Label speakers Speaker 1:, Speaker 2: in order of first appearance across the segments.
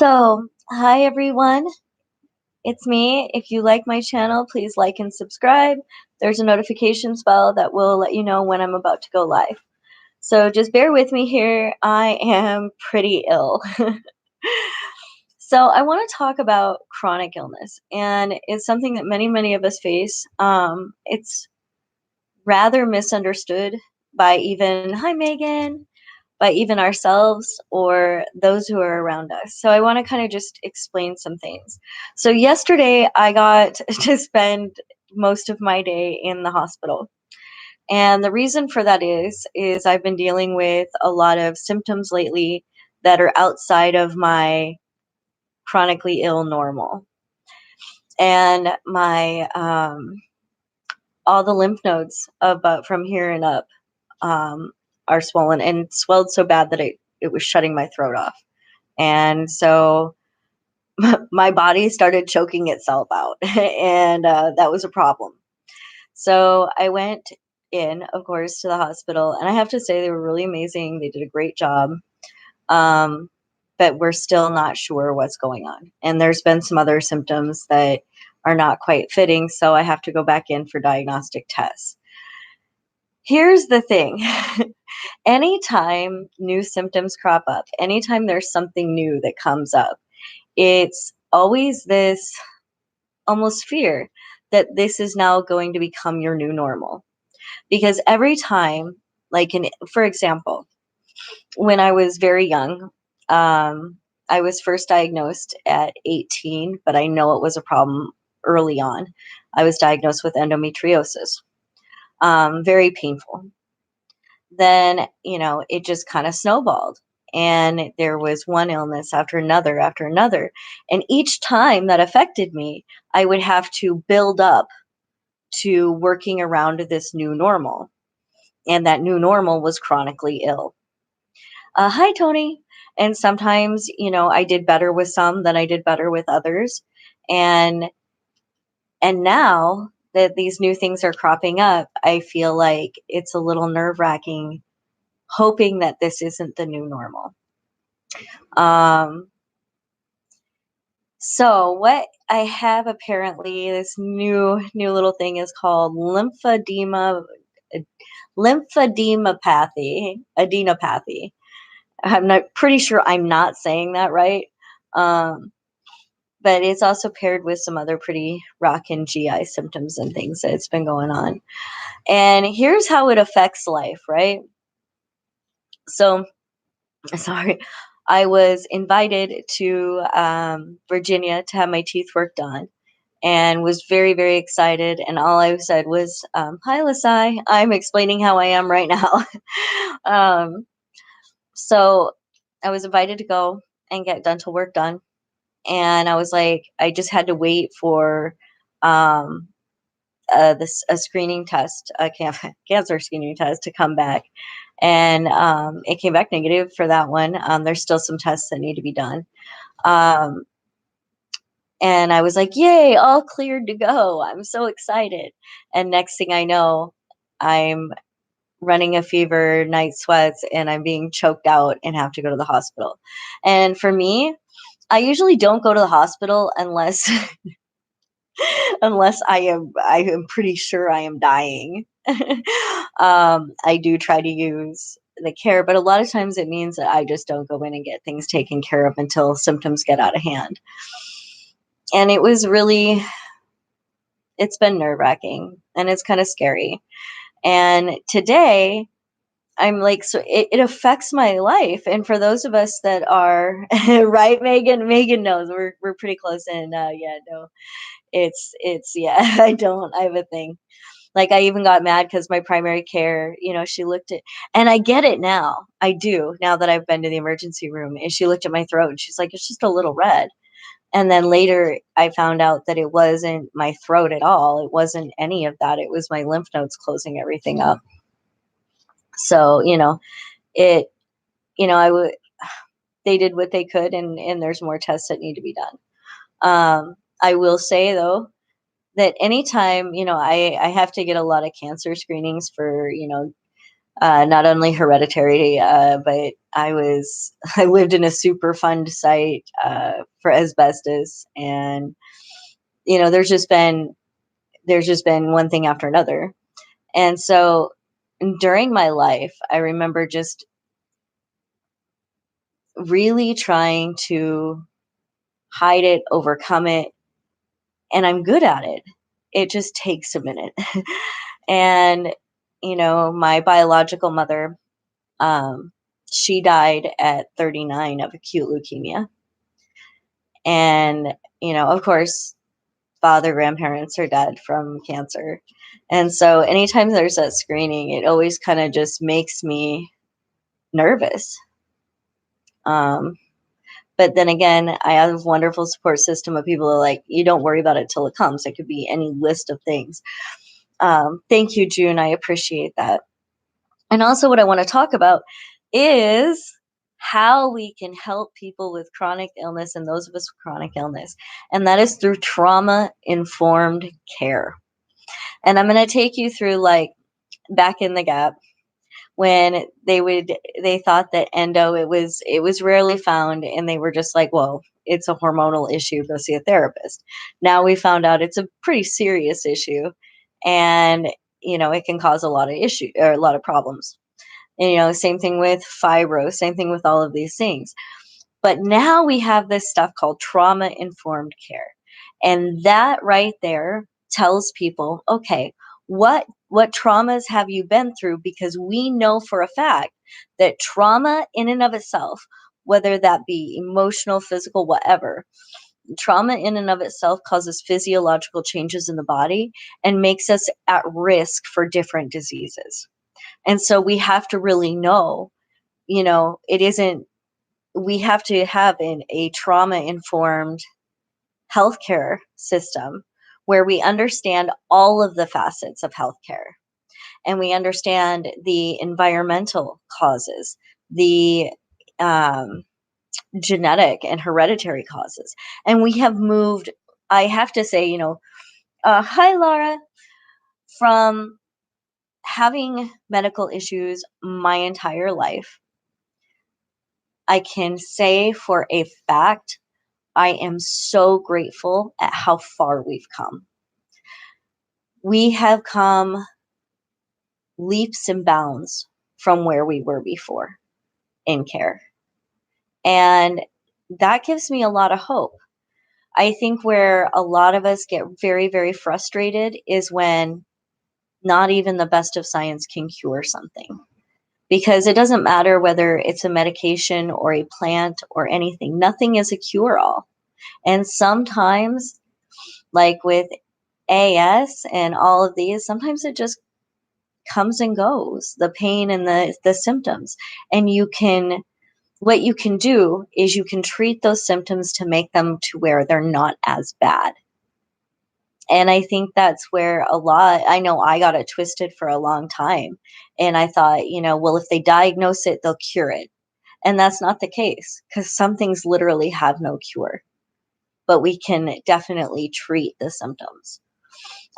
Speaker 1: Hi everyone, it's me. If you like my channel, please like and subscribe. There's a notifications bell that will let you know when I'm about to go live. So just bear with me here. I am pretty ill. So I want to talk about chronic illness, and it's something that many of us face. It's rather misunderstood by even, hi Megan, by even ourselves or those who are around us. So I want to kind of just explain some things. So yesterday I got to spend most of my day in the hospital. And the reason for that is I've been dealing with a lot of symptoms lately that are outside of my chronically ill normal. And my all the lymph nodes about from here and up um, are swollen and swelled so bad that it was shutting my throat off. And so my body started choking itself out, and that was a problem. So I went in, of course, to the hospital, and I have to say they were really amazing. They did a great job. Um, but we're still not sure what's going on. And there's been some other symptoms that are not quite fitting, so I have to go back in for diagnostic tests. Here's the thing. Anytime new symptoms crop up, anytime there's something new that comes up, it's always this almost fear that this is now going to become your new normal. Because every time, for example, when I was very young, I was first diagnosed at 18, but I know it was a problem early on. I was diagnosed with endometriosis, very painful. Then, it just kind of snowballed. And there was one illness after another. And each time that affected me, I would have to build up to working around this new normal. And that new normal was chronically ill. Hi, Tony. And sometimes, I did better with some than I did better with others. And and now that these new things are cropping up, I feel like it's a little nerve-wracking hoping that this isn't the new normal. Um, so what I have apparently, this new little thing is called lymphadenopathy, adenopathy. I'm not pretty sure I'm not saying that right. Um, but it's also paired with some other pretty rockin' GI symptoms and things that's been going on. And here's how it affects life, right? So sorry, I was invited to Virginia to have my teeth work done and was very excited. And all I said was, hi, Lasai. I'm explaining how I am right now. um, so I was invited to go and get dental work done. And I was like, I just had to wait for um, a screening test, a cancer screening test to come back. And it came back negative for that one. There's still some tests that need to be done. Um, and I was like, yay, all cleared to go. I'm so excited. And next thing I know, I'm running a fever, night sweats, and I'm being choked out and have to go to the hospital. And for me, I usually don't go to the hospital unless unless I am pretty sure I am dying. I do try to use the care, but a lot of times it means that I just don't go in and get things taken care of until symptoms get out of hand. And it's been nerve-wracking and it's kind of scary. And today I'm like, so it affects my life. And for those of us that are right, Megan knows we're pretty close. And yeah, no, it's yeah, I have a thing. Like, I even got mad because my primary care, she looked at, and I get it now. I do, now that I've been to the emergency room, and she looked at my throat and she's like, it's just a little red. And then later I found out that it wasn't my throat at all. It wasn't any of that. It was my lymph nodes closing everything up. So, it, I would, they did what they could, and there's more tests that need to be done. I will say though, that anytime, I have to get a lot of cancer screenings for, not only hereditary, but I lived in a Superfund site for asbestos, and there's just been one thing after another. And so during my life, I remember just really trying to hide it, overcome it, and I'm good at it. It just takes a minute. And my biological mother, um, she died at 39 of acute leukemia. And, of course, father, grandparents are dead from cancer. And so anytime there's that screening, it always kind of just makes me nervous. Um, but then again, I have a wonderful support system of people who are like, you don't worry about it till it comes. It could be any list of things. Thank you, June. I appreciate that. And also, what I want to talk about is how we can help people with chronic illness and those of us with chronic illness. And that is through trauma informed care. And I'm going to take you through, like, back in the gap when they thought that endo, it was rarely found, and they were just like, well, it's a hormonal issue, go see a therapist. Now we found out it's a pretty serious issue, and it can cause a lot of issue or a lot of problems. And, same thing with fibro, same thing with all of these things. But now we have this stuff called trauma informed care. And that right there tells people, okay, what traumas have you been through? Because we know for a fact that trauma in and of itself, whether that be emotional, physical, whatever, trauma in and of itself causes physiological changes in the body and makes us at risk for different diseases. And so we have to really know, it isn't, we have to have a trauma informed healthcare system where we understand all of the facets of healthcare, and we understand the environmental causes, the um, genetic and hereditary causes. And we have moved, I have to say, hi, Laura, from having medical issues my entire life. I can say for a fact, I am so grateful at how far we've come. We have come leaps and bounds from where we were before in care. And that gives me a lot of hope. I think where a lot of us get very, very frustrated is when not even the best of science can cure something. Because it doesn't matter whether it's a medication or a plant or anything, nothing is a cure all. And sometimes, like with AS and all of these, sometimes it just comes and goes, the pain and the symptoms. And what you can do is you can treat those symptoms to make them to where they're not as bad. And I think that's where I know I got it twisted for a long time. And I thought, well, if they diagnose it, they'll cure it. And that's not the case, because some things literally have no cure, but we can definitely treat the symptoms.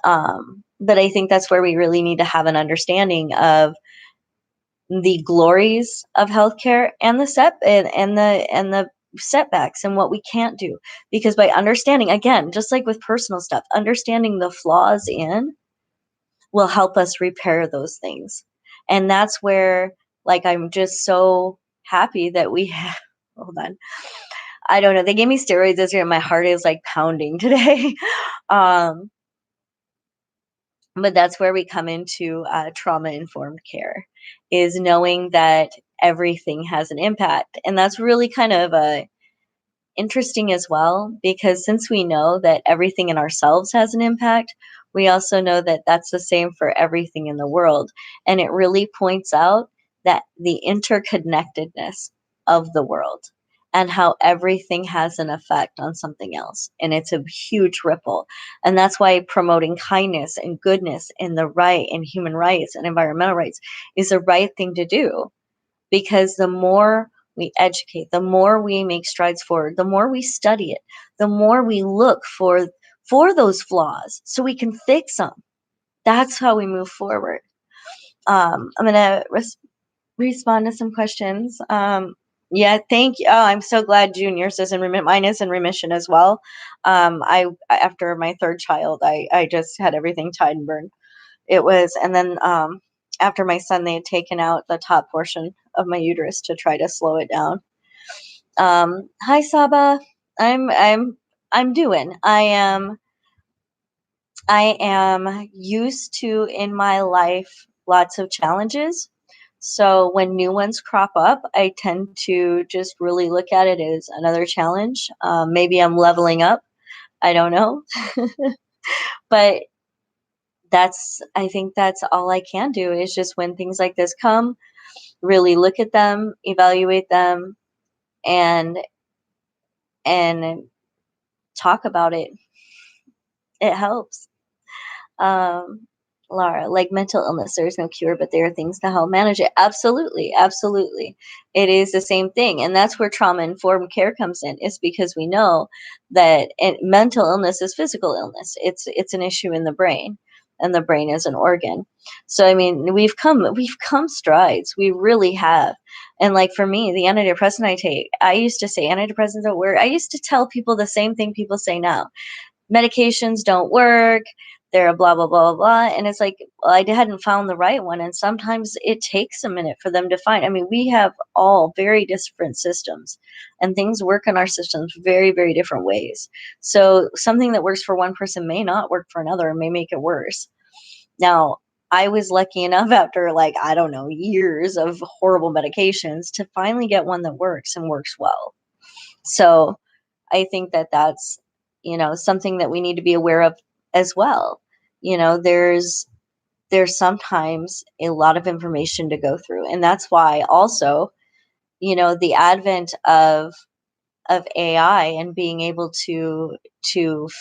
Speaker 1: But I think that's where we really need to have an understanding of the glories of healthcare and the setbacks and what we can't do. Because by understanding, again, just like with personal stuff, understanding the flaws in will help us repair those things. And that's where, like, I'm just so happy that we have, hold on. I don't know. They gave me steroids this year and my heart is like pounding today. um, but that's where we come into trauma informed care, is knowing that everything has an impact. And that's really kind of interesting as well, because since we know that everything in ourselves has an impact, we also know that that's the same for everything in the world. And it really points out that the interconnectedness of the world and how everything has an effect on something else. And it's a huge ripple. And that's why promoting kindness and goodness and the right and human rights and environmental rights is the right thing to do. Because the more we educate, the more we make strides forward, the more we study it, the more we look for those flaws so we can fix them. That's how we move forward. I'm gonna respond to some questions. Yeah, thank you. Oh, I'm so glad Junior's is in remission. Mine is in remission as well. I after my third child, I just had everything tied and burned. It was, and then after my son, they had taken out the top portion of my uterus to try to slow it down. Hi Saba, I'm doing. I am used to in my life lots of challenges. So when new ones crop up, I tend to just really look at it as another challenge. Maybe I'm leveling up. I don't know. But I think that's all I can do is just when things like this come, really look at them, evaluate them, and and talk about it. It helps. Um, Laura, like mental illness, there's no cure, but there are things to help manage it. Absolutely, absolutely. It is the same thing. And that's where trauma informed care comes in. It's because we know that mental illness is physical illness. It's an issue in the brain. And the brain is an organ. So I mean, we've come strides. We really have. And like for me, the antidepressant I take, I used to say antidepressants don't work. I used to tell people the same thing people say now: medications don't work, they're blah blah blah blah blah. And it's like, well, I hadn't found the right one, and sometimes it takes a minute for them to find. I mean, we have all very different systems, and things work in our systems very very different ways. So something that works for one person may not work for another and may make it worse. Now, I was lucky enough after, like, I don't know, years of horrible medications to finally get one that works and works well. So I think that that's, something that we need to be aware of as well. There's sometimes a lot of information to go through, and that's why also, the advent of AI and being able to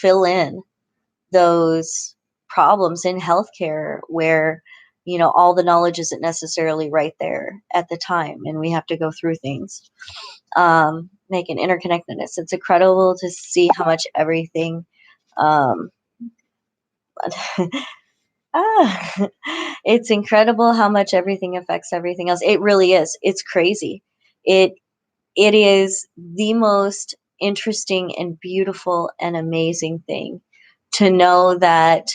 Speaker 1: fill in those problems in healthcare where all the knowledge isn't necessarily right there at the time, and we have to go through things. Making interconnectedness. It's incredible to see how much everything. Um, ah, it's incredible how much everything affects everything else. It really is. It's crazy. It it is the most interesting and beautiful and amazing thing to know that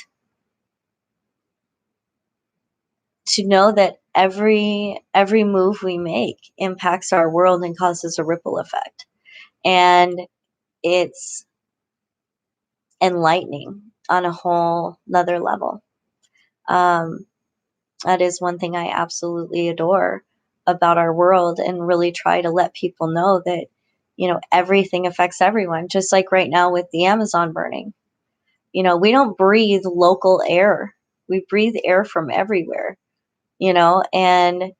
Speaker 1: every move we make impacts our world and causes a ripple effect. And it's enlightening on a whole nother level. Um, that is one thing I absolutely adore about our world, and really try to let people know that, everything affects everyone. Just like right now with the Amazon burning, we don't breathe local air. We breathe air from everywhere, and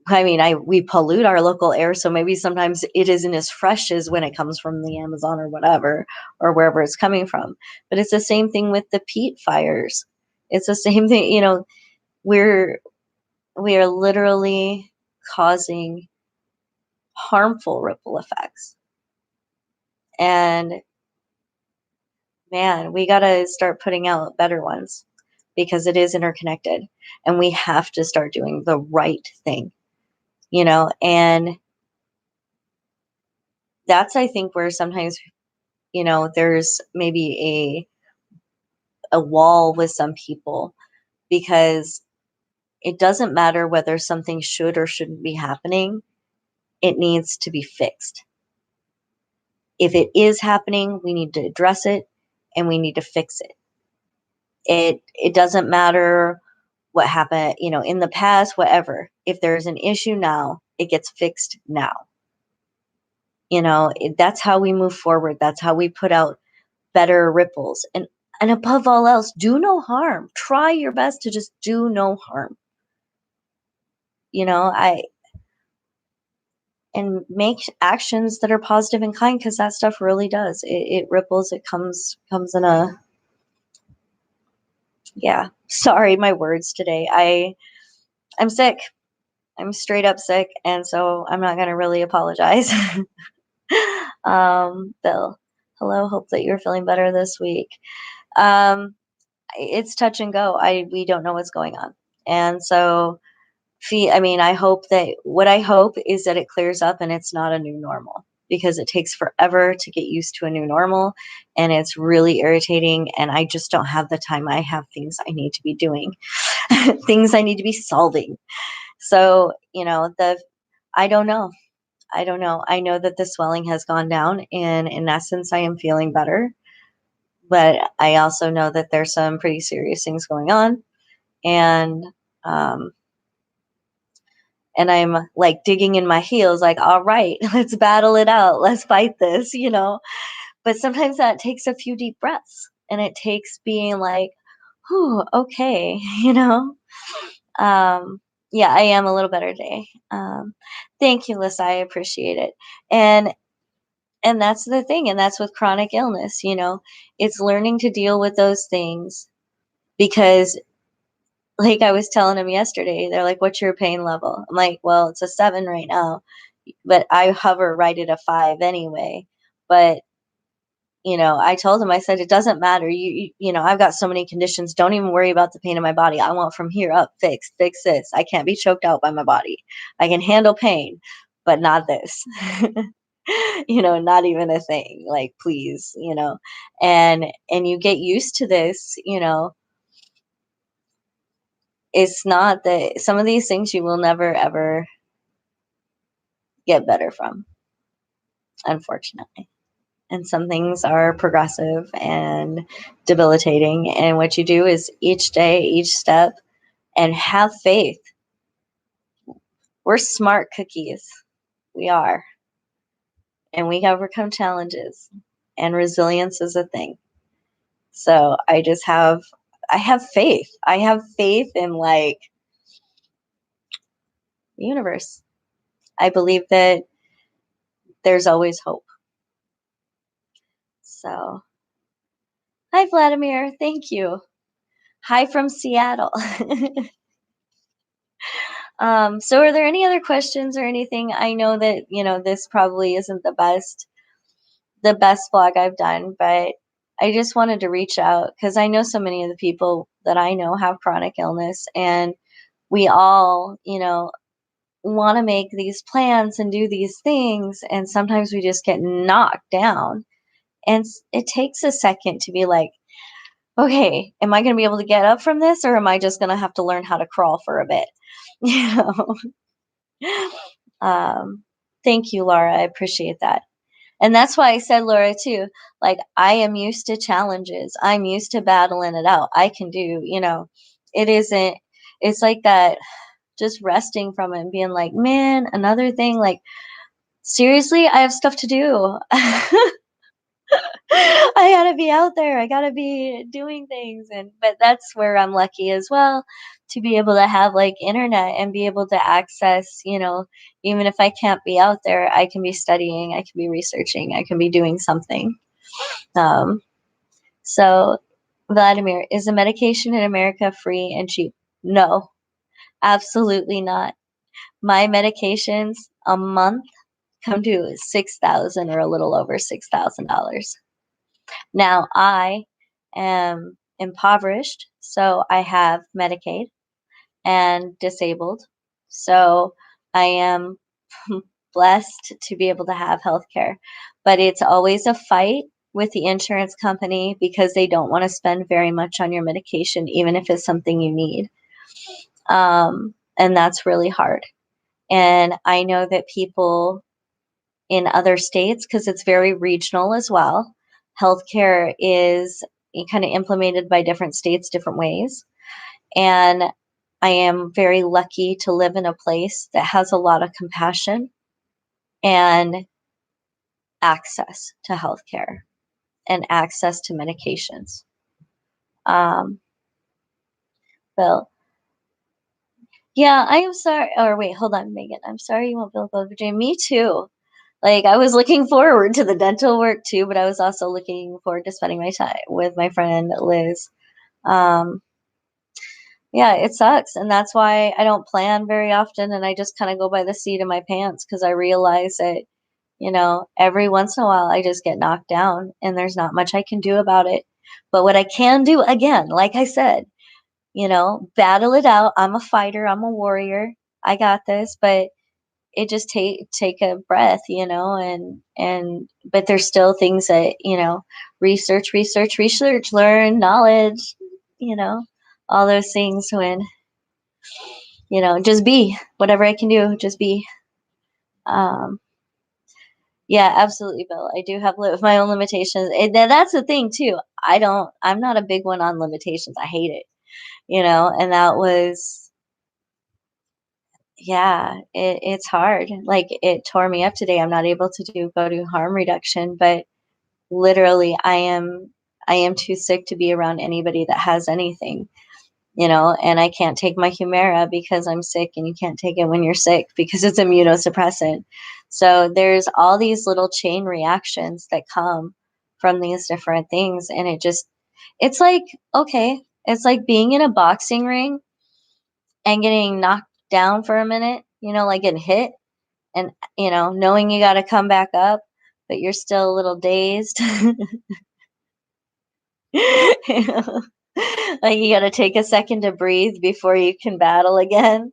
Speaker 1: I mean, we pollute our local air, so maybe sometimes it isn't as fresh as when it comes from the Amazon or whatever, or wherever it's coming from. But it's the same thing with the peat fires. It's the same thing, we're we are literally causing harmful ripple effects. And man, we got to start putting out better ones because it is interconnected, and we have to start doing the right thing, and that's, I think, where sometimes there's maybe a wall with some people, because it doesn't matter whether something should or shouldn't be happening. It needs to be fixed. If it is happening, we need to address it, and we need to fix it. It doesn't matter what happened, in the past, whatever. If there's an issue now, it gets fixed now. That's how we move forward. That's how we put out better ripples. And above all else, do no harm. Try your best to just do no harm. I and make actions that are positive and kind, because that stuff really does. It ripples. It comes in a, yeah. Sorry, my words today. I'm sick. I'm straight up sick, and so I'm not gonna really apologize. Bill, hello. Hope that you're feeling better this week. Um, it's touch and go. We don't know what's going on. And so, I mean, I hope that what I hope is that it clears up and it's not a new normal, because it takes forever to get used to a new normal and it's really irritating. And I just don't have the time. I have things I need to be doing, things I need to be solving. So, I don't know. I don't know. I know that the swelling has gone down, and in essence, I am feeling better. But I also know that there's some pretty serious things going on, and um, and I'm like digging in my heels, like, all right, let's battle it out, let's fight this. But sometimes that takes a few deep breaths, and it takes being like, "Whew, okay," you know. Um, yeah, I am a little better today. Thank you, Lisa. I appreciate it. And And that's the thing, and that's with chronic illness. It's learning to deal with those things, because, like I was telling them yesterday, they're like, "What's your pain level?" I'm like, "Well, it's a 7 right now, but I hover right at a 5 anyway." But, I told them, I said, "It doesn't matter. I've got so many conditions. Don't even worry about the pain in my body. I want from here up, fix this. I can't be choked out by my body. I can handle pain, but not this." Not even a thing, like, please. And you get used to this. It's not that some of these things you will never ever get better from, unfortunately. And some things are progressive and debilitating, and what you do is each day, each step, and have faith. We're smart cookies. We are. And we overcome challenges, and resilience is a thing. So I have faith. I have faith in, like, the universe. I believe that there's always hope. So, hi Vladimir, thank you. Hi from Seattle. So are there any other questions or anything? I know that, this probably isn't the best vlog I've done, but I just wanted to reach out because I know so many of the people that I know have chronic illness, and we all, want to make these plans and do these things, and sometimes we just get knocked down. And it takes a second to be like, okay, am I going to be able to get up from this, or am I just going to have to learn how to crawl for a bit? You know. um, Thank you, Laura. I appreciate that. And that's why I said, Laura, too, like, I am used to challenges. I'm used to battling it out. I can do. It isn't, it's like that, just resting from it and being like, man, another thing, like, seriously, I have stuff to do. I gotta be out there. I gotta be doing things. But that's where I'm lucky as well, to be able to have, like, internet and be able to access, even if I can't be out there, I can be studying, I can be researching, I can be doing something. Um, so, Vladimir, is the medication in America free and cheap? No, absolutely not. My medications a month come to 6,000 or a little over $6,000. Now, I am impoverished, so I have Medicaid, and disabled. So I am blessed to be able to have health care. But it's always a fight with the insurance company because they don't want to spend very much on your medication, even if it's something you need. And that's really hard. And I know that people in other states, because it's very regional as well, healthcare is kind of implemented by different states different ways. And I am very lucky to live in a place that has a lot of compassion and access to healthcare and access to medications. Um, Bill, yeah, I am sorry. Or wait, hold on, Megan. I'm sorry you won't be able to go to Virginia. Me too. Like, I was looking forward to the dental work too, but I was also looking forward to spending my time with my friend Liz. Um, yeah, it sucks, and that's why I don't plan very often, and I just kind of go by the seat of my pants because I realize that, every once in a while I just get knocked down, and there's not much I can do about it. But what I can do, again, like I said, battle it out. I'm a fighter, I'm a warrior. I got this, but it just take a breath, and but there's still things that, research, learn knowledge, you know, all those things when, just be whatever I can do, just be. Um, yeah, absolutely, Bill. I do have my own limitations. And that's the thing too. I'm not a big one on limitations. I hate it, and that was, yeah, it's hard. Like it tore me up today. I'm not able to go to harm reduction, but literally I am too sick to be around anybody that has anything, and I can't take my Humira because I'm sick, and you can't take it when you're sick because it's immunosuppressant. So there's all these little chain reactions that come from these different things, and it's like, okay, it's like being in a boxing ring and getting knocked down for a minute, like getting hit, and knowing you got to come back up, but you're still a little dazed. You know? Like you got to take a second to breathe before you can battle again.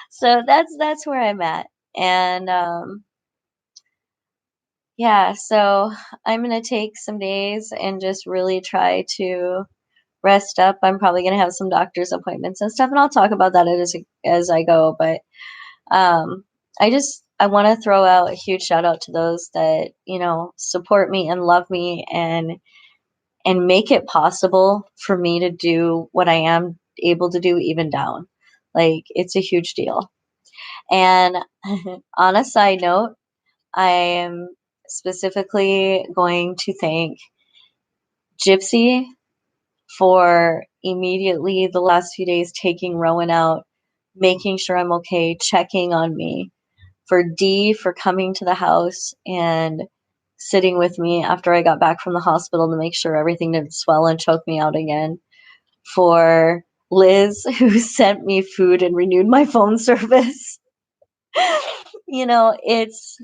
Speaker 1: So that's where I'm at. And yeah, so I'm going to take some days and just really try to rest up. I'm probably going to have some doctor's appointments and stuff, and I'll talk about that as I go, but um I want to throw out a huge shout out to those that, support me and love me, and make it possible for me to do what I am able to do even down. Like it's a huge deal. And on a side note, I am specifically going to thank Gypsy for immediately the last few days taking Rowan out, making sure I'm okay, checking on me, for D for coming to the house and sitting with me after I got back from the hospital to make sure everything didn't swell and choke me out again, for Liz who sent me food and renewed my phone service. It's,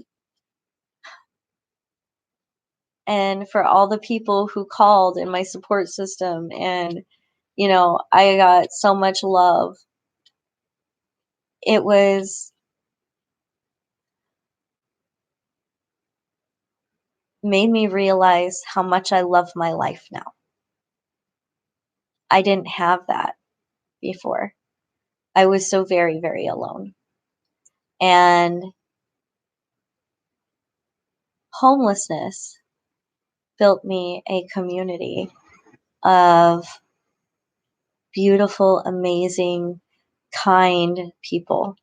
Speaker 1: and for all the people who called in my support system, and I got so much love. It was made me realize how much I love my life now. I didn't have that before. I was so very, very alone. And homelessness built me a community of beautiful, amazing, kind people,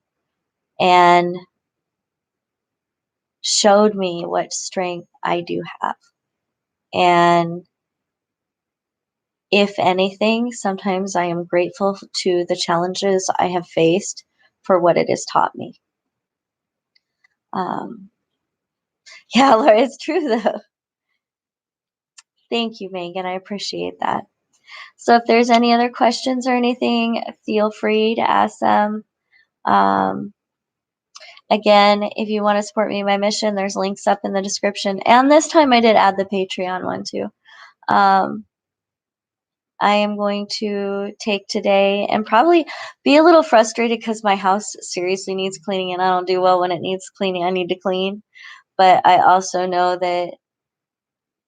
Speaker 1: and showed me what strength I do have. And if anything, sometimes I am grateful to the challenges I have faced for what it has taught me. Um, yeah, Laura, it's true though. Thank you, Megan. I appreciate that. So if there's any other questions or anything, feel free to ask them. Um, Again, if you want to support me in my mission, there's links up in the description. And this time I did add the Patreon one too. Um, I am going to take today and probably be a little frustrated because my house seriously needs cleaning, and I don't do well when it needs cleaning. I need to clean. But I also know that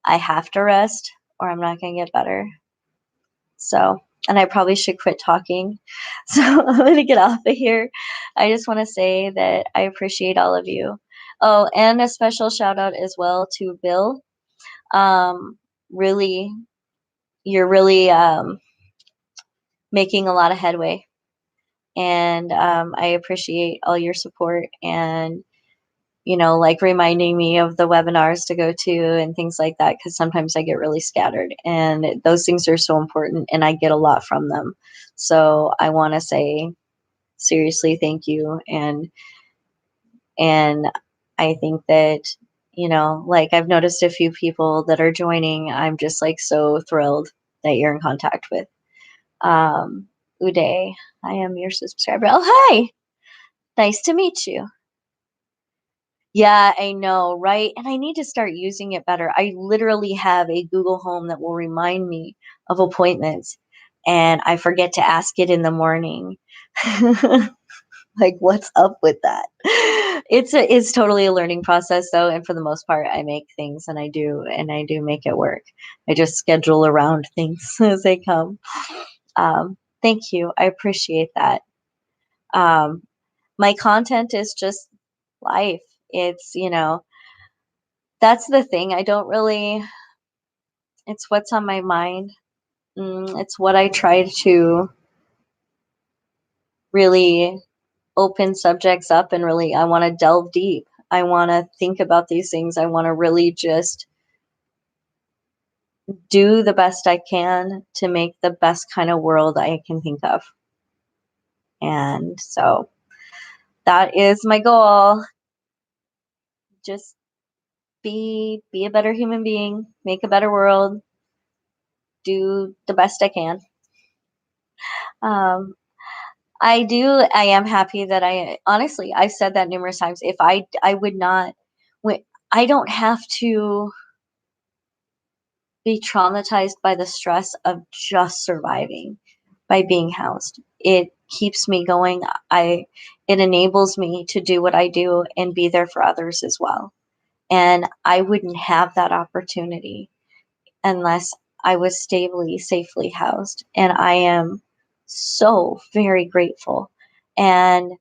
Speaker 1: I have to rest or I'm not going to get better. So, and I probably should quit talking. So I'm going to get off of here. I just want to say that I appreciate all of you. Oh, and a special shout out as well to Bill. Um, really, you're really making a lot of headway. And I appreciate all your support, and, like reminding me of the webinars to go to and things like that, because sometimes I get really scattered, and those things are so important and I get a lot from them. So I want to say seriously thank you. And I think that, like I've noticed a few people that are joining. I'm just like so thrilled that you're in contact with. Uday, I am your subscriber. Oh, hi. Nice to meet you. Yeah, I know, right? And I need to start using it better. I literally have a Google Home that will remind me of appointments. and I forget to ask it in the morning. Like, what's up with that? It's totally a learning process though, and for the most part, I make things and I do make it work. I just schedule around things as they come. Thank you. I appreciate that. Um, my content is just life. It's, that's the thing. I don't really, it's what's on my mind. It's what I try to really open subjects up and really, I want to delve deep. I want to think about these things. I want to really just do the best I can to make the best kind of world I can think of. And so that is my goal. Just be a better human being, make a better world, do the best I can. Um, I am happy that I honestly, I've said that numerous times. If I would not, I don't have to be traumatized by the stress of just surviving by being housed. It keeps me going. I it enables me to do what I do and be there for others as well. And I wouldn't have that opportunity unless I was stably, safely housed. And I am so very grateful and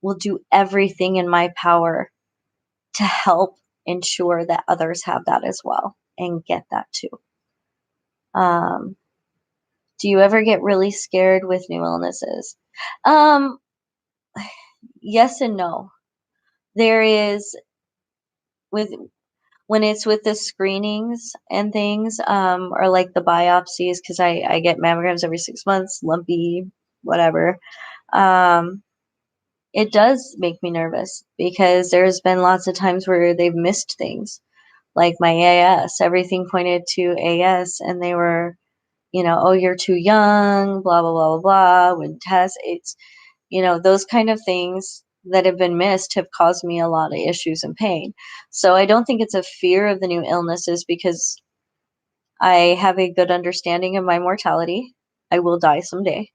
Speaker 1: will do everything in my power to help ensure that others have that as well and get that too. Um, do you ever get really scared with new illnesses? Um, yes and no. There is with when it's with the screenings and things, or like the biopsies, because I get mammograms every 6 months, lumpy, whatever. Um, it does make me nervous because there's been lots of times where they've missed things, like my AS. Everything pointed to AS, and they were, oh, you're too young, blah blah blah blah blah. When tests, it's those kind of things that have been missed have caused me a lot of issues and pain. So I don't think it's a fear of the new illnesses because I have a good understanding of my mortality. I will die someday.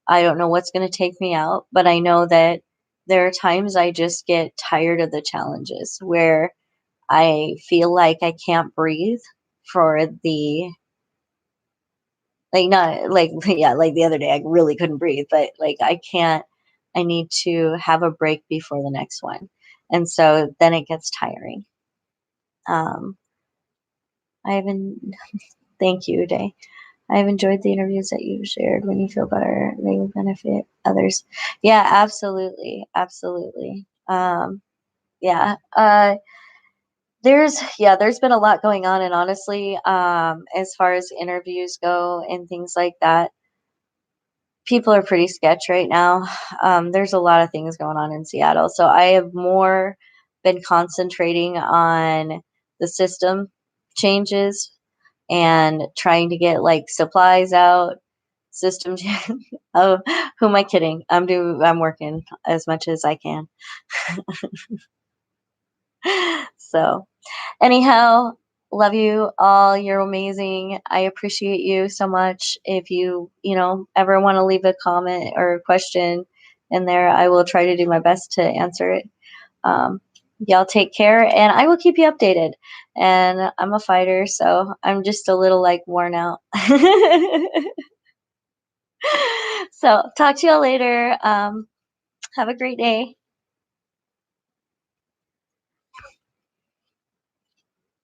Speaker 1: I don't know what's going to take me out, but I know that there are times I just get tired of the challenges where I feel like I can't breathe for the like not like yeah, like the other day I really couldn't breathe, but like I need to have a break before the next one. And so then it gets tiring. Um I haven't Thank you, Day. I've enjoyed the interviews that you've shared. When you feel better, they will benefit others. Yeah, absolutely. Absolutely. Yeah. There's been a lot going on, and honestly, as far as interviews go and things like that, people are pretty sketch right now. There's a lot of things going on in Seattle. So I have more been concentrating on the system changes and trying to get like supplies out, system. Oh, who am I kidding? I'm working as much as I can. So anyhow, love you all. You're amazing. I appreciate you so much. If you ever want to leave a comment or a question in there, I will try to do my best to answer it. Um, y'all take care, and I will keep you updated. And I'm a fighter, so I'm just a little like worn out. So talk to y'all later. Have a great day.